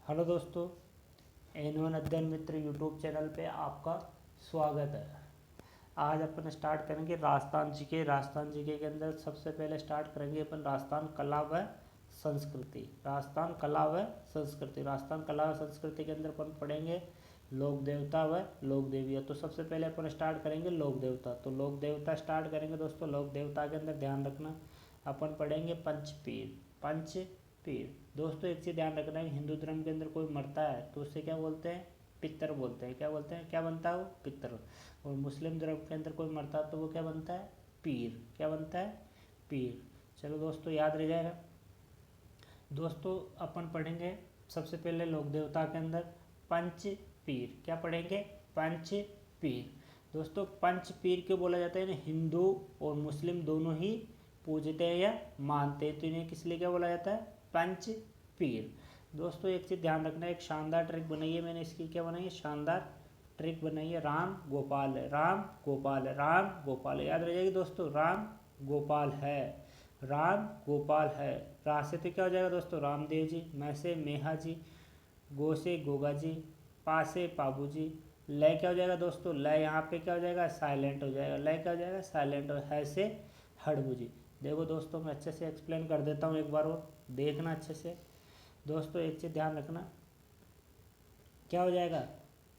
Hello दोस्तों, N1 अध्ययन मित्र YouTube channel पे आपका स्वागत है। आज अपन स्टार्ट करेंगे राजस्थान जीके के अंदर सबसे पहले स्टार्ट करेंगे अपन राजस्थान कला व संस्कृति। राजस्थान कला व संस्कृति के अंदर अपन पढ़ेंगे लोक देवता व लोक देवियाँ। तो सबसे पहले अपन स्टार्ट करेंगे लोक देवता। तो लोक देवता स्टार्ट करेंगे दोस्तों। लोक देवता के अंदर ध्यान रखना अपन पढ़ेंगे पंचपीर। दोस्तों एक चीज़ ध्यान रखना है, हिंदू धर्म के अंदर कोई मरता है तो उससे क्या बोलते हैं? पितर बोलते हैं। क्या बोलते हैं? क्या बनता है वो? पितर। और मुस्लिम धर्म के अंदर कोई मरता है तो वो क्या बनता है? पीर। क्या बनता है? पीर। चलो दोस्तों याद रह जाएगा। दोस्तों अपन पढ़ेंगे सबसे पहले लोक देवता के अंदर पंचपीर। क्या पढ़ेंगे? पंचपीर। दोस्तों पंचपीर क्यों बोला जाता है? ना हिंदू और मुस्लिम दोनों ही पूजते हैं या मानते हैं, तो इन्हें किस लिए क्या बोला जाता है? पंचपीर। दोस्तों एक चीज़ ध्यान रखना, एक शानदार ट्रिक बनाई है मैंने। इसकी क्या बनाई है? शानदार ट्रिक बनाई है। राम गोपाल है, राम गोपाल है, राम गोपाल है। याद रह जाएगी दोस्तों, राम गोपाल है, राम गोपाल है। रा से तो क्या हो जाएगा दोस्तों? रामदेव जी। मैं से मेहा जी। गो से गोगा जी। पा से पाबू जी। लय क्या हो जाएगा दोस्तों? लय यहाँ पे क्या हो जाएगा? साइलेंट हो जाएगा। लय क्या हो जाएगा? साइलेंट। और है से हड़बू जी। देखो दोस्तों मैं अच्छे से एक्सप्लेन कर देता हूँ, एक बार और देखना अच्छे से। दोस्तों एक चीज़ ध्यान रखना, क्या हो जाएगा?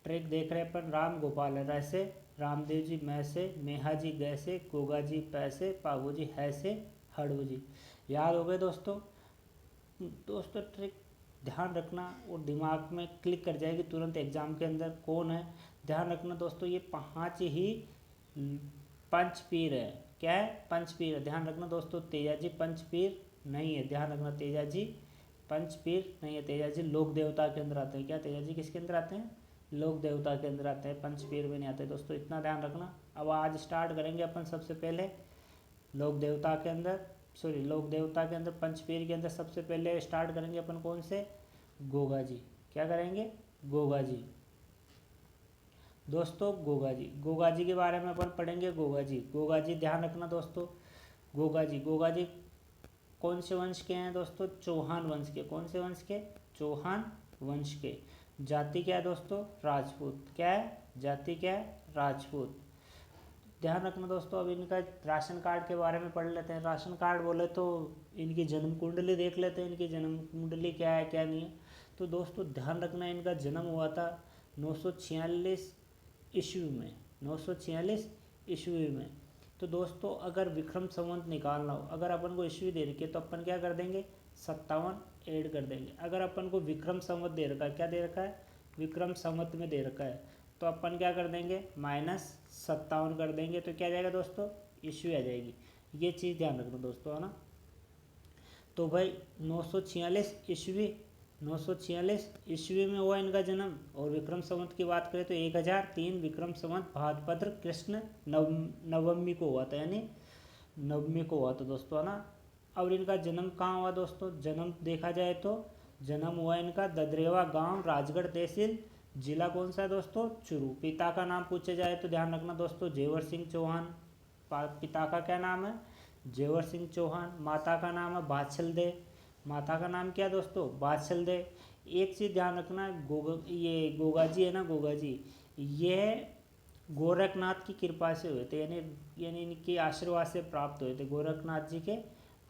ट्रिक देख रहे अपन, राम गोपाल है, रैसे रामदेव जी, मैं से मेहा जी, गै से गोगा जी, पैसे पाबू जी, है से हड़बू जी। याद हो गए दोस्तों? दोस्तों ट्रिक ध्यान रखना और दिमाग में क्लिक कर जाएगी तुरंत एग्जाम के अंदर। कौन है? ध्यान रखना दोस्तों, ये 5 ही पंचपीर है। क्या है? पंचपीर है। ध्यान रखना दोस्तों, तेजाजी पंचपीर नहीं है। ध्यान रखना, तेजाजी पंचपीर नहीं है। तेजाजी लोक देवता के अंदर आते हैं। क्या तेजाजी किसके अंदर आते हैं? लोक देवता के अंदर आते हैं, पंचपीर में नहीं आते दोस्तों, इतना ध्यान रखना। अब आज स्टार्ट करेंगे अपन सबसे पहले लोक देवता के अंदर, लोक देवता के अंदर पंचपीर के अंदर सबसे पहले स्टार्ट करेंगे अपन कौन से? गोगा जी। क्या करेंगे? गोगा जी। दोस्तों गोगा जी के बारे में अपन पढ़ेंगे। गोगा जी ध्यान रखना दोस्तों। गोगा जी कौन से वंश के हैं दोस्तों? चौहान वंश के। कौन से वंश के? चौहान वंश के। जाति क्या है दोस्तों? राजपूत। क्या है? जाति क्या है? राजपूत। ध्यान रखना दोस्तों। अब इनका राशन कार्ड के बारे में पढ़ लेते हैं। राशन कार्ड बोले तो इनकी जन्म कुंडली देख लेते हैं, इनकी जन्म कुंडली क्या है क्या नहीं है। तो दोस्तों ध्यान रखना, इनका जन्म हुआ था 946 ईस्वी में। 946 ईस्वी में। तो दोस्तों अगर विक्रम संवत निकालना हो, अगर अपन को ईस्वी दे रखी है तो अपन क्या कर देंगे? 57 ऐड कर देंगे। अगर अपन को विक्रम संवत दे रखा है, क्या दे रखा है? विक्रम संवत में दे रखा है, तो अपन क्या कर देंगे? -57 कर देंगे। तो क्या आ जाएगा दोस्तों? ईस्वी आ जाएगी। ये चीज़ ध्यान रखना दोस्तों, है ना। तो भाई 946 ईस्वी, 946 ईस्वी में हुआ इनका जन्म। और विक्रम संवत की बात करें तो 1003 विक्रम संवत भाद्रपद कृष्ण नवमी को हुआ था, यानी नवमी को हुआ था दोस्तों, है ना। और इनका जन्म कहाँ हुआ दोस्तों? जन्म देखा जाए तो जन्म हुआ इनका ददरेवा गांव, राजगढ़ तहसील, जिला कौन सा है दोस्तों? चूरू। पिता का नाम पूछे जाए तो ध्यान रखना दोस्तों, जेवर सिंह चौहान। पिता का क्या नाम है? जेवर सिंह चौहान। माता का नाम है बाछल दे। माता का नाम क्या दोस्तों? बाछल दे। एक चीज़ ध्यान रखना, ये गोगा जी है ना, गोगा जी ये गोरखनाथ की कृपा से हुए थे, यानी इनके आशीर्वाद से प्राप्त हुए थे। गोरखनाथ जी के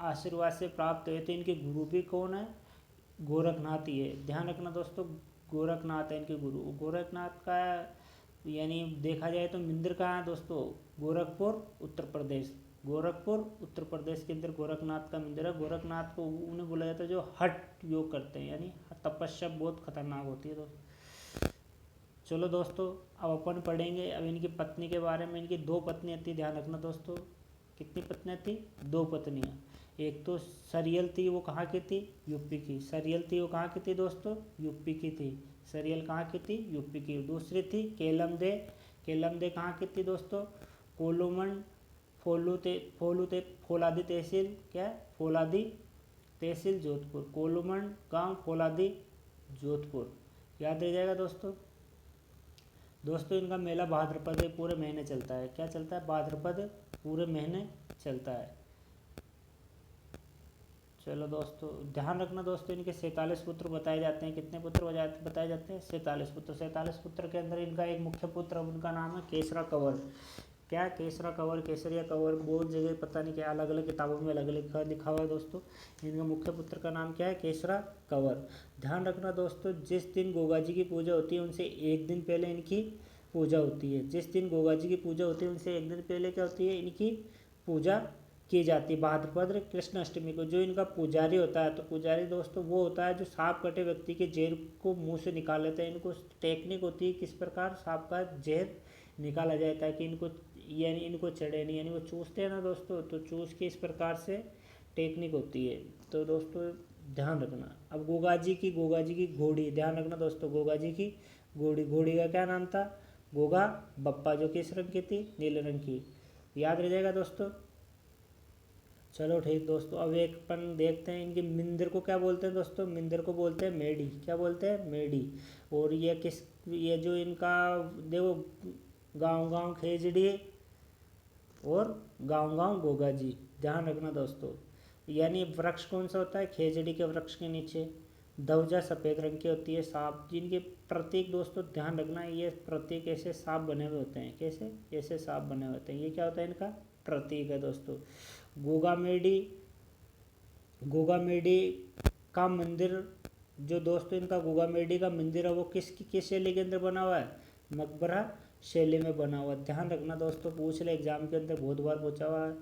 आशीर्वाद से प्राप्त हुए थे। इनके गुरु भी कौन है? गोरखनाथ ही है। ध्यान रखना दोस्तों, गोरखनाथ है इनके गुरु। गोरखनाथ का यानी देखा जाए तो मंदिर कहाँ है दोस्तों? गोरखपुर उत्तर प्रदेश। गोरखपुर उत्तर प्रदेश के अंदर गोरखनाथ का मंदिर है। गोरखनाथ को उन्हें बोला जाता है जो हठ योग करते हैं, यानी तपस्या बहुत खतरनाक होती है दोस्तों। चलो दोस्तों अब अपन पढ़ेंगे अब इनकी पत्नी के बारे में। इनकी 2 पत्नियाँ थी, ध्यान रखना दोस्तों। कितनी पत्नियाँ थी? 2 पत्नियाँ। एक तो सरियल थी, वो कहाँ की थी? यूपी की। सरियल थी वो कहाँ की थी दोस्तों? यूपी की थी। सरियल कहाँ की थी? यूपी की। दूसरी थी केलम दे। केलम दे कहाँ की थी दोस्तों? कोलूमंड फौलादी तहसील। क्या? फौलादी तहसील जोधपुर। कोलूमंड गांव, फौलादी जोधपुर। याद रह जाएगा दोस्तों। दोस्तों इनका मेला भाद्रपद पूरे महीने चलता है। क्या चलता है? भाद्रपद पूरे महीने चलता है। चलो दोस्तों, ध्यान रखना दोस्तों, इनके 47 पुत्र बताए जाते हैं। कितने पुत्र बताए जाते हैं? 47 पुत्र। 47 पुत्र के अंदर इनका एक मुख्य पुत्र, उनका नाम है केसरा कंवर। क्या? केसरा कंवर, केसरिया कंवर, बहुत जगह पता नहीं क्या अलग अलग किताबों में अलग अलग लिखा हुआ है दोस्तों। इनका मुख्य पुत्र का नाम क्या है? केसरा कंवर। ध्यान रखना दोस्तों, जिस दिन गोगा जी की पूजा होती है उनसे एक दिन पहले इनकी पूजा होती है। जिस दिन गोगा जी की पूजा होती है उनसे एक दिन पहले क्या होती है? इनकी पूजा की जाती है भाद्रपद कृष्ण अष्टमी को। जो इनका पुजारी होता है, तो पुजारी दोस्तों वो होता है जो सांप कटे व्यक्ति के जहर को मुंह से निकाल लेता है। इनको टेक्निक होती है किस प्रकार सांप का जहर निकाला जाए ताकि इनको यानी इनको चढ़े नहीं, यानी वो चूसते हैं ना दोस्तों, तो चूस के इस प्रकार से टेक्निक होती है। तो दोस्तों ध्यान रखना। अब गोगा जी की घोड़ी, ध्यान रखना दोस्तों, गोगा जी की घोड़ी, घोड़ी का क्या नाम था? गोगा बप्पा, जो किस रंग की थी? नीले रंग की। याद रह जाएगा दोस्तों। चलो ठीक दोस्तों, अब एक अपन देखते हैं इनकी मंदिर को क्या बोलते हैं दोस्तों? मंदिर को बोलते हैं मेडी। क्या बोलते हैं? मेडी। और ये जो इनका देखो, गांव गांव खेजड़ी और गांव गांव गोगा जी। ध्यान रखना दोस्तों, यानी वृक्ष कौन सा होता है? खेजड़ी के वृक्ष के नीचे ध्वजा सफ़ेद रंग की होती है। सांप जिनके प्रतीक दोस्तों ध्यान रखना, ये प्रतीक ऐसे सांप बने हुए होते हैं। कैसे? ऐसे सांप बने हुए होते हैं। ये क्या होता है? इनका प्रतीक है दोस्तों। गोगामेडी, गोगामेडी का मंदिर जो दोस्तों इनका गोगामेडी का मंदिर है वो किस शैली के अंदर बना हुआ है? मकबरा शैली में बना हुआ है। ध्यान रखना दोस्तों, पूछ ले एग्जाम के अंदर बहुत बार पूछा हुआ है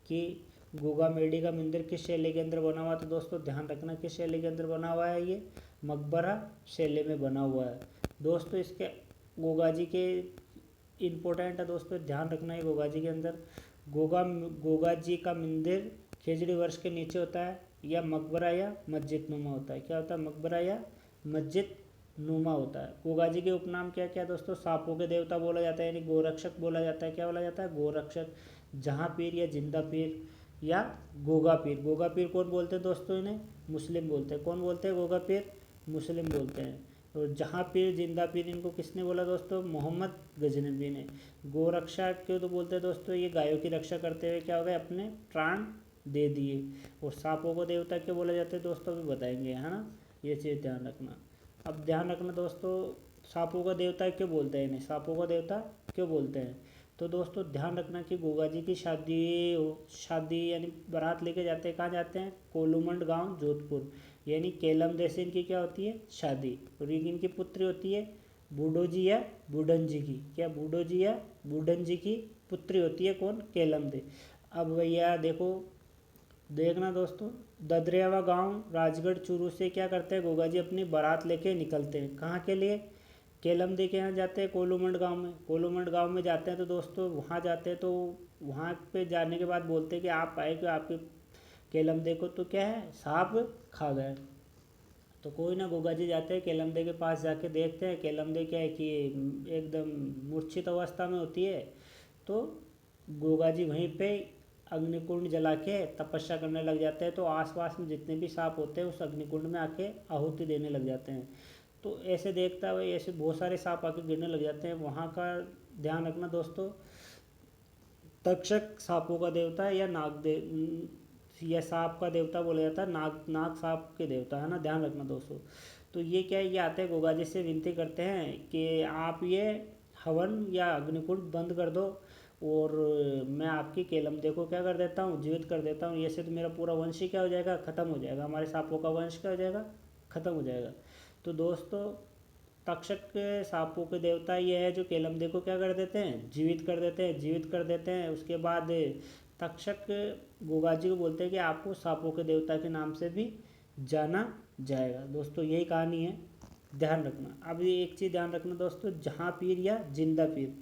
कि गोगामेडी का मंदिर किस शैली के अंदर बना हुआ है। तो दोस्तों ध्यान रखना किस शैली के अंदर बना हुआ है? ये मकबरा शैली में बना हुआ है दोस्तों। इसके गोगा जी के इम्पोर्टेंट है दोस्तों, ध्यान रखना है गोगा जी के अंदर गोगा जी का मंदिर खेजड़ी वर्ष के नीचे होता है, या मकबरा या मस्जिद नुमा होता है। क्या होता है? मकबरा या मस्जिद नुमा होता है। गोगा जी के उपनाम क्या क्या दोस्तों? सांपों के देवता बोला जाता है, यानी गोरक्षक बोला जाता है। क्या बोला जाता है? गोरक्षक। जहाँ पीर या जिंदा पीर या गोगा पीर। गोगा पीर कौन बोलते हैं दोस्तों? इन्हें मुस्लिम बोलते हैं। कौन बोलते हैं? गोगा पीर मुस्लिम बोलते हैं। और जहाँ पीर जिंदा पीर, इनको किसने बोला दोस्तों? मोहम्मद गजनबी ने। गोरक्षा क्यों तो बोलते हैं दोस्तों? ये गायों की रक्षा करते हुए क्या हो गए? अपने प्राण दे दिए। और सांपों को देवता क्यों बोला जाता है दोस्तों? अभी बताएंगे, है ना। ये चीज़ ध्यान रखना। अब ध्यान रखना दोस्तों, सांपों का देवता क्यों बोलते हैं इन्हें? सांपों का देवता क्यों बोलते हैं? तो दोस्तों ध्यान रखना कि गोगा जी की शादी यानी बारात लेके जाते हैं। कहाँ जाते हैं? कोलूमंड गांव जोधपुर, यानी केलम देश इनकी क्या होती है? शादी। और इनकी पुत्री होती है बूढ़ो जी या बूढ़न जी की। क्या? बूढ़ो जी या बूढ़न जी की पुत्री होती है कौन? केलम दे। अब भैया देखना दोस्तों, ददरेवा गांव राजगढ़ चूरू से क्या करते हैं? गोगा जी अपनी बारात लेके निकलते हैं। कहाँ के लिए? केलम दे के यहाँ जाते हैं कोलूमंड गांव में। कोलूमंड गांव में जाते हैं तो दोस्तों वहाँ जाते हैं तो वहाँ पे जाने के बाद बोलते हैं कि आप आए कि आपके केलम दे को तो क्या है? सांप खा गए। तो कोई ना, गोगा जी जाते हैं केलम दे के पास, जाके देखते हैं केलम दे क्या है कि एकदम मूर्छित अवस्था में होती है। तो गोगा जी वहीं पे अग्निकुंड जला के तपस्या करने लग जाते हैं। तो आसपास में जितने भी सांप होते हैं उस अग्निकुंड में आके आहुति देने लग जाते हैं। तो ऐसे देखता हुआ ऐसे बहुत सारे सांप आके गिरने लग जाते हैं। वहाँ का ध्यान रखना दोस्तों, तक्षक सांपों का देवता है या सांप का देवता बोला जाता है। नाग सांप के देवता है ना, ध्यान रखना दोस्तों। तो ये क्या है, ये आते हैं गोगा जी से विनती करते हैं कि आप ये हवन या अग्निकुंड बंद कर दो और मैं आपकी केलमदे को क्या कर देता हूँ? जीवित कर देता हूँ। ऐसे तो मेरा पूरा वंश ही क्या हो जाएगा? ख़त्म हो जाएगा। हमारे सांपों का वंश क्या हो जाएगा? ख़त्म हो जाएगा। तो दोस्तों तक्षक के सांपों के देवता ये है जो केलमदे को क्या कर देते हैं? जीवित कर देते हैं। जीवित कर देते हैं उसके बाद तक्षक गोगा जी को बोलते हैं कि आपको सांपों के देवता के नाम से भी जाना जाएगा। दोस्तों यही कहानी है, ध्यान रखना। अब ये एक चीज़ ध्यान रखना दोस्तों, जहाँ पीर या जिंदा पीर,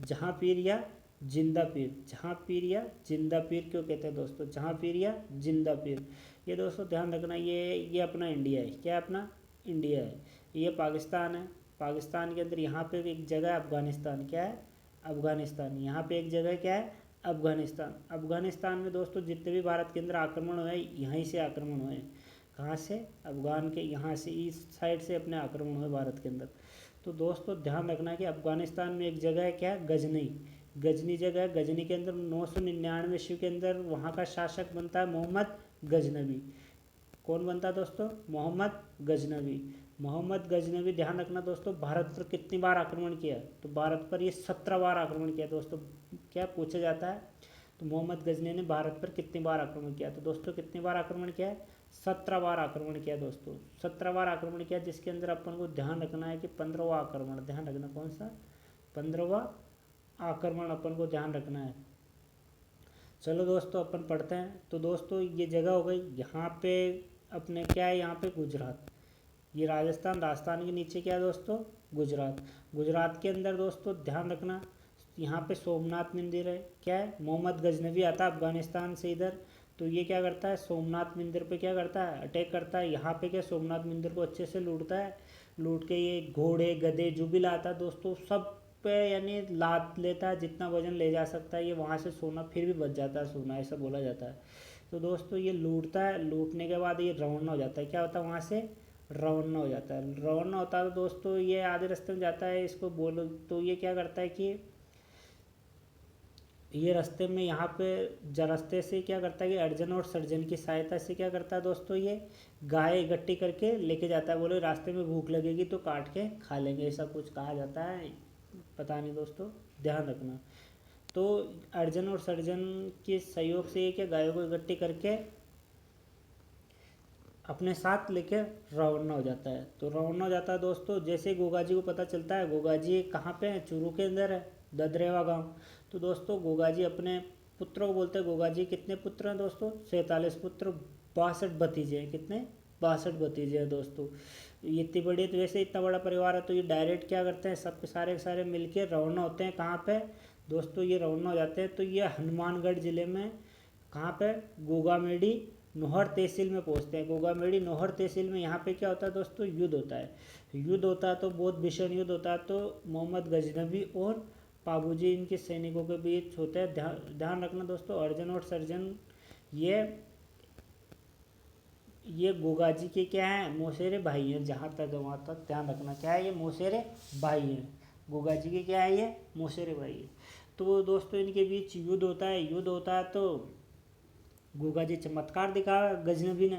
जहाँ पीर या जिंदा पीर, जहाँ पीर या जिंदा पीर क्यों कहते हैं दोस्तों? जहाँ पीर या जिंदा पीर, ये दोस्तों ध्यान रखना। ये अपना इंडिया है। क्या अपना इंडिया है? ये पाकिस्तान है। पाकिस्तान के अंदर यहाँ पे एक जगह है अफ़गानिस्तान। क्या है? अफ़गानिस्तान। यहाँ पे एक जगह क्या है? अफ़गानिस्तान। अफ़गानिस्तान में दोस्तों जितने भी भारत के अंदर आक्रमण हुए यहीं से आक्रमण हुए हैं। कहाँ से? अफ़गान के यहाँ से, ईस्ट साइड से अपने आक्रमण हुए भारत के अंदर। तो दोस्तों ध्यान रखना कि अफ़गानिस्तान में एक जगह है, क्या है? गजनी। गजनी जगह है। गजनी के अंदर 999 ईस्वी के अंदर वहाँ का शासक बनता है मोहम्मद गजनबी। कौन बनता है दोस्तों? मोहम्मद गजनवी। मोहम्मद गजनवी, ध्यान रखना दोस्तों, भारत पर कितनी बार आक्रमण किया? तो भारत पर ये 17 बार आक्रमण किया दोस्तों। क्या पूछा जाता है? तो मोहम्मद गजनवी ने भारत पर कितनी बार आक्रमण किया? तो दोस्तों कितनी बार आक्रमण किया है? 17 बार आक्रमण किया दोस्तों, 17 बार आक्रमण किया, जिसके अंदर अपन को ध्यान रखना है कि 15वां आक्रमण, ध्यान रखना कौन सा? 15वां आक्रमण अपन को ध्यान रखना है। चलो दोस्तों अपन पढ़ते हैं। तो दोस्तों ये जगह हो गई, यहाँ पे अपने क्या है, यहाँ पे गुजरात, ये राजस्थान, राजस्थान के नीचे क्या है दोस्तों? गुजरात। गुजरात के अंदर दोस्तों ध्यान रखना, यहाँ पे सोमनाथ मंदिर है। क्या है? मोहम्मद गजनवी आता है अफगानिस्तान से इधर, तो ये क्या करता है? सोमनाथ मंदिर पे क्या करता है? अटैक करता है। यहाँ पे क्या, सोमनाथ मंदिर को अच्छे से लूटता है। लूट के ये घोड़े गधे जो भी लाता है दोस्तों, सब पे यानी लाद लेता है, जितना वजन ले जा सकता है। ये वहाँ से सोना फिर भी बच जाता है सोना, ऐसा बोला जाता है। तो दोस्तों ये लूटता है, लूटने के बाद ये रवाना हो जाता है। क्या होता है? वहाँ से रवाना हो जाता है। रवाना होता है तो दोस्तों ये आधे रास्ते में जाता है, इसको बोलो तो ये क्या करता है कि ये रास्ते में यहाँ पे रास्ते से क्या करता है कि अर्जुन और सर्जन की सहायता से क्या करता है दोस्तों, ये गाय इकट्ठी करके लेके जाता है। बोले रास्ते में भूख लगेगी तो काट के खा लेंगे, ऐसा कुछ कहा जाता है, पता नहीं दोस्तों, ध्यान रखना। तो अर्जुन और सर्जन के सहयोग से ये क्या गायों को इकट्ठी करके अपने साथ लेके रवाना हो जाता है। तो रवाना हो जाता है दोस्तों, जैसे गोगा जी को पता चलता है, गोगा जी कहाँ पे है? चूरू के अंदर है, ददरेवा गांव। तो दोस्तों गोगा जी अपने पुत्रों को बोलते हैं, गोगा जी कितने पुत्र हैं दोस्तों? 47 पुत्र, 62 भतीजे हैं। कितने? 62 भतीजे हैं दोस्तों। ये इतनी बड़ी, तो वैसे इतना बड़ा परिवार है, तो ये डायरेक्ट क्या करते हैं, सब सारे सारे मिलके रवाना होते हैं। कहाँ पे दोस्तों ये रवाना हो जाते हैं? तो ये हनुमानगढ़ जिले में, कहाँ पे? गोगामेडी नौहर तहसील में पहुंचते हैं। गोगामेडी नौहर तहसील में यहाँ पे क्या होता है दोस्तों? युद्ध होता है। युद्ध होता है तो बहुत भीषण युद्ध होता है। तो मोहम्मद गजनवी और पाबूजी इनके सैनिकों के बीच होता है। ध्यान रखना दोस्तों, अर्जुन और सर्जन ये गोगाजी के क्या हैं? मौसेरे भाई हैं। जहाँ तक वहाँ तक ध्यान रखना, क्या है? ये मौसेरे भाई हैं। गोगाजी के क्या है? ये मौसेरे भाई है। तो दोस्तों इनके बीच युद्ध होता है। युद्ध होता है तो गोगा जी चमत्कार दिखा गजनबी ने,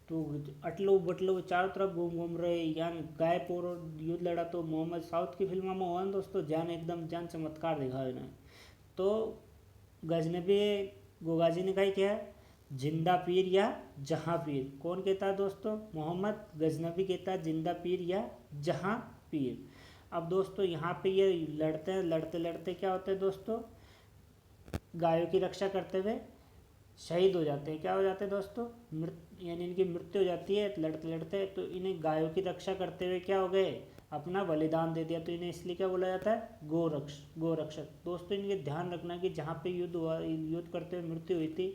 तो अटलो बटलो चारों तरफ घूम घूम रहे, यान गाय पोरो युद्ध लड़ा। तो मोहम्मद साउथ की फिल्मों में हुआ ना दोस्तों, जान एकदम जान चमत्कार दिखा इन्हें। तो गजनबी गोगा जी ने कहा क्या है? जिंदा पीर या जहाँ पीर। कौन कहता है दोस्तों? मोहम्मद गजनबी कहता है जिंदा पीर या जहाँ पीर। अब दोस्तों यहाँ पे ये लड़ते हैं, लड़ते लड़ते क्या होते हैं दोस्तों, गायों की रक्षा करते हुए शहीद हो जाते हैं। क्या हो जाते हैं दोस्तों? यानी इनकी मृत्यु हो जाती है लड़ते लड़ते। तो इन्हें गायों की रक्षा करते हुए क्या हो गए? अपना बलिदान दे दिया। तो इन्हें इसलिए क्या बोला जाता है? गोरक्षक। दोस्तों इनके ध्यान रखना कि जहाँ पे युद्ध हुआ, युद्ध करते हुए मृत्यु हुई थी,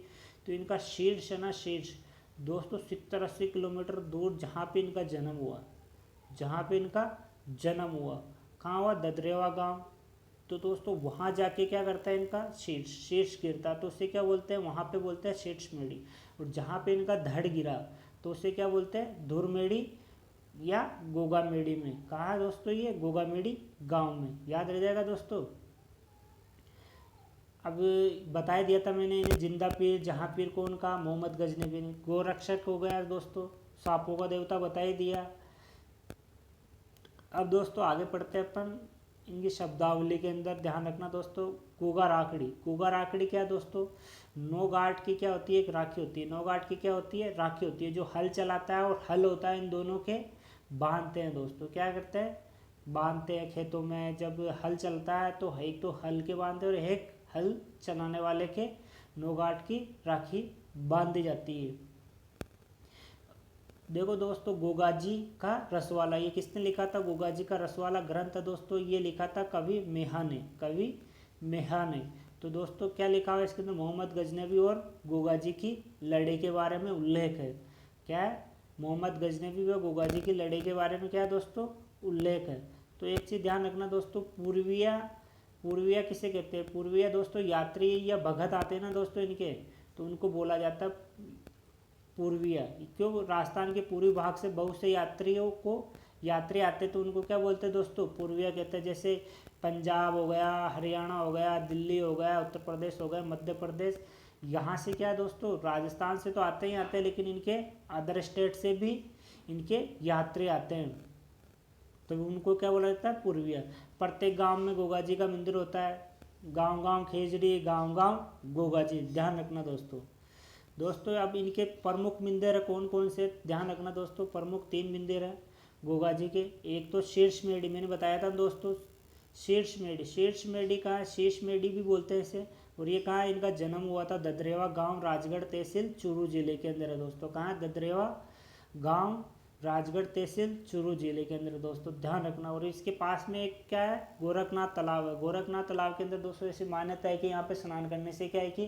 तो इनका शीर्ष है ना, शीर्ष दोस्तों 70-80 किलोमीटर दूर जहाँ पे इनका जन्म हुआ, जहाँ पे इनका जन्म हुआ, कहाँ हुआ? ददरेवा गाँव। तो दोस्तों वहाँ जाके क्या करता है? इनका शीर्ष गिरता, तो उसे क्या बोलते हैं? वहाँ पे बोलते हैं शीर्षमेढ़ी। और जहाँ पे इनका धड़ गिरा तो उसे क्या बोलते हैं? धुरमेढ़ी या गोगामेढ़ी में। कहाँ है दोस्तों? ये गोगामेढ़ी गांव में, याद रह जाएगा दोस्तों। अब बता दिया था मैंने इन्हें जिंदा पीर जहाँ पीर कौन का? मोहम्मद गजनबी ने। गोरक्षक हो गया दोस्तों, सांपों का देवता बता ही दिया। अब दोस्तों आगे पढ़ते हैं अपन इनकी शब्दावली के अंदर। ध्यान रखना दोस्तों, गोगा राखड़ी। गोगा राखड़ी क्या है दोस्तों? 9 गांठ की क्या होती है? एक राखी होती है। 9 गांठ की क्या होती है? राखी होती है। जो हल चलाता है और हल होता है, इन दोनों के बांधते हैं दोस्तों। क्या करते हैं? बांधते हैं खेतों में। जब हल चलता है तो एक तो हल के बांधते और एक हल चलाने वाले के 9 गांठ की राखी बांधी जाती है। देखो दोस्तों, गोगाजी का रसवाला, ये किसने लिखा था? गोगाजी का रसवाला ग्रंथ है दोस्तों, ये लिखा था कवि मेहा ने। कवि मेहा ने। तो दोस्तों क्या लिखा हुआ है इसके अंदर? मोहम्मद गजनबी और गोगाजी की लड़ाई के बारे में उल्लेख है। क्या है? मोहम्मद गजनबी व गोगाजी की लड़ाई के बारे में क्या है दोस्तों? उल्लेख है। तो एक चीज़ ध्यान रखना दोस्तों, पूर्विया किसे कहते हैं? पूर्विया दोस्तों यात्री या भगत आते हैं ना दोस्तों इनके, तो उनको बोला जाता है पूर्विया। क्यों? राजस्थान के पूर्वी भाग से बहुत से यात्री आते, तो उनको क्या बोलते हैं दोस्तों? पूर्विया कहते हैं। जैसे पंजाब हो गया, हरियाणा हो गया, दिल्ली हो गया, उत्तर प्रदेश हो गया, मध्य प्रदेश, यहाँ से क्या है दोस्तों, राजस्थान से तो आते ही आते हैं, लेकिन इनके अदर स्टेट से भी इनके यात्री आते हैं, तो उनको क्या बोला जाता है, पूर्वीय। प्रत्येक गांव में गोगा जी का मंदिर होता है, गांव गांव खेजड़ी, गांव गांव गोगा जी, ध्यान रखना दोस्तों। दोस्तों अब इनके प्रमुख मंदिर है कौन कौन से, ध्यान रखना दोस्तों, प्रमुख 3 मंदिर हैं गोगा जी के। एक तो शीर्ष मेडी, मैंने बताया था दोस्तों, शीर्ष मेडी, शीर्ष मेडी कहाँ है, शीर्ष मेडी भी बोलते हैं इसे। और ये कहाँ है, इनका जन्म हुआ था ददरेवा गांव, राजगढ़ तहसील, चूरू जिले के अंदर है दोस्तों। कहाँ है, ददरेवा गांव, राजगढ़ तहसील, चूरू जिले के अंदर दोस्तों, ध्यान रखना। और इसके पास में एक क्या है, गोरखनाथ तालाब है। गोरखनाथ तालाब के अंदर दोस्तों ऐसी मान्यता है कि यहाँ पे स्नान करने से क्या है कि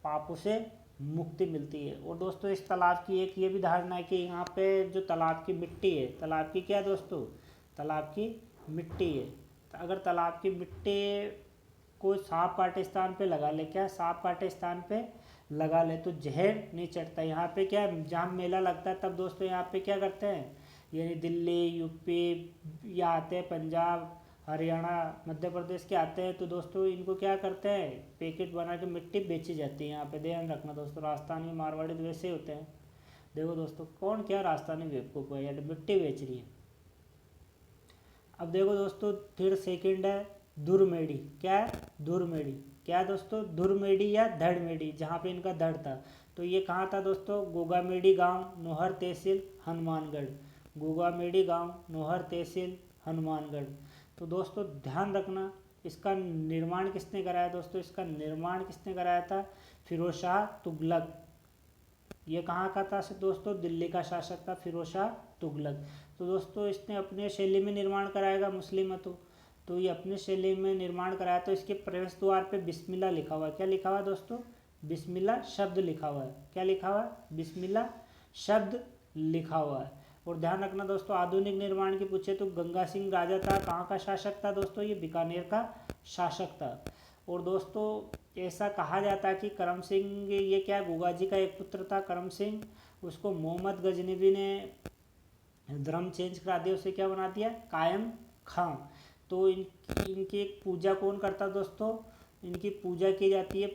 पापों से मुक्ति मिलती है। और दोस्तों इस तालाब की एक ये भी धारणा है कि यहाँ पे जो तालाब की मिट्टी है, तालाब की क्या है दोस्तों, तालाब की मिट्टी है, तो अगर तालाब की मिट्टी को सांप काटे स्थान पे लगा ले, क्या सांप काटे स्थान पे लगा ले तो जहर नहीं चढ़ता। यहाँ पे क्या, जहाँ मेला लगता है तब दोस्तों यहाँ पे क्या करते हैं, यानी दिल्ली, यूपी या आते हैं पंजाब, हरियाणा, मध्य प्रदेश के आते हैं, तो दोस्तों इनको क्या करते हैं, पैकेट बना के मिट्टी बेची जाती है यहाँ पे, ध्यान रखना दोस्तों। राजस्थानी मारवाड़ी तो वैसे ही होते हैं। देखो दोस्तों कौन क्या राजस्थानी बेवकूफ़ है यार, मिट्टी बेच रही है। अब देखो दोस्तों फिर सेकंड है धुरमेड़ी, क्या है, धुरमेड़ी, क्या है दोस्तों, धुरमेड़ी या धड़मेड़ी, जहाँ पे इनका धड़ था। तो ये कहाँ था दोस्तों, गोगामेड़ी गांव, नोहर तहसील, हनुमानगढ़, गोगामेड़ी गांव, नोहर तहसील, हनुमानगढ़। तो दोस्तों ध्यान रखना, इसका निर्माण किसने कराया दोस्तों, इसका निर्माण किसने कराया था, फिरोज शाह तुगलक। ये कहाँ का था दोस्तों, दिल्ली का शासक था फिरोज शाह तुगलक। तो दोस्तों इसने अपने शैली में निर्माण कराएगा, मुस्लिम है तो ये अपने शैली में निर्माण कराया। तो इसके प्रवेश द्वार पे बिस्मिल्लाह लिखा हुआ है, क्या लिखा हुआ है दोस्तों, बिस्मिल्लाह शब्द लिखा हुआ है, क्या लिखा हुआ है, बिस्मिल्लाह शब्द लिखा हुआ है। और ध्यान रखना दोस्तों, आधुनिक निर्माण की पूछे तो गंगा सिंह राजा था, कहाँ का शासक था दोस्तों, ये बीकानेर का शासक था। और दोस्तों ऐसा कहा जाता है कि करम सिंह, ये क्या गोगा जी का एक पुत्र था करम सिंह, उसको मोहम्मद गजनबी ने धर्म चेंज करा दिया, उसे क्या बना दिया, कायम खां। तो इनकी एक पूजा कौन करता दोस्तों, इनकी पूजा की जाती है,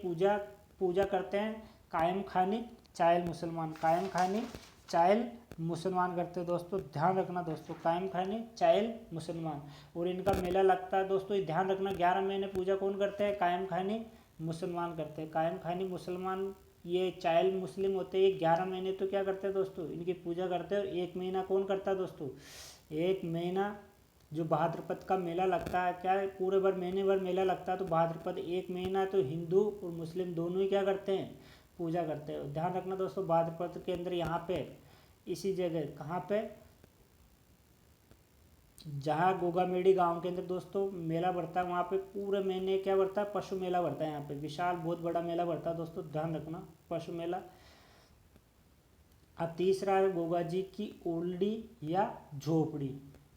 पूजा करते हैं कायम खानी चायल मुसलमान, कायम खानी चायल मुसलमान करते हैं दोस्तों, ध्यान रखना दोस्तों, कायम खानी चायल मुसलमान। और इनका मेला लगता है दोस्तों, ध्यान रखना, 11 महीने पूजा कौन करते हैं, कायम खानी मुसलमान करते हैं, कायम खानी मुसलमान। ये चायल मुस्लिम होते हैं, ये 11 महीने तो क्या करते हैं दोस्तों, इनकी पूजा करते हैं। और 1 महीना कौन करता है दोस्तों, 1 महीना जो भाद्रपद का मेला लगता है, क्या है, पूरे भर महीने भर मेला लगता है, तो भाद्रपद 1 महीना तो हिंदू और मुस्लिम दोनों ही क्या करते हैं, पूजा करते हैं। ध्यान रखना दोस्तों, भाद्रपद के अंदर यहाँ पे इसी जगह कहाँ पे, जहाँ गोगामेड़ी गांव के अंदर दोस्तों मेला बढ़ता है, वहाँ पे पूरे महीने क्या बढ़ता है, पशु मेला बढ़ता है। यहाँ पे विशाल बहुत बड़ा मेला बढ़ता है दोस्तों, ध्यान रखना, पशु मेला। अब तीसरा है गोगा जी की ओलड़ी या झोपड़ी,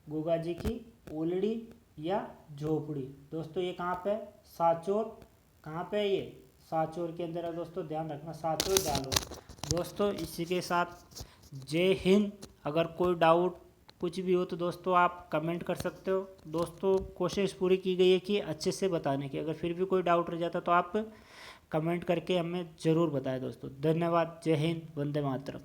गोगा जी की ओलड़ी या झोपड़ी दोस्तों, ये कहाँ पे, साचोर, कहाँ पे ये, साचोर के अंदर है दोस्तों, ध्यान रखना, साचोर जालौर। दोस्तों इसी के साथ जय हिंद। अगर कोई डाउट कुछ भी हो तो दोस्तों आप कमेंट कर सकते हो दोस्तों, कोशिश पूरी की गई है कि अच्छे से बताने की। अगर फिर भी कोई डाउट रह जाता तो आप कमेंट करके हमें ज़रूर बताएं दोस्तों। धन्यवाद, जय हिंद, वंदे मातरम।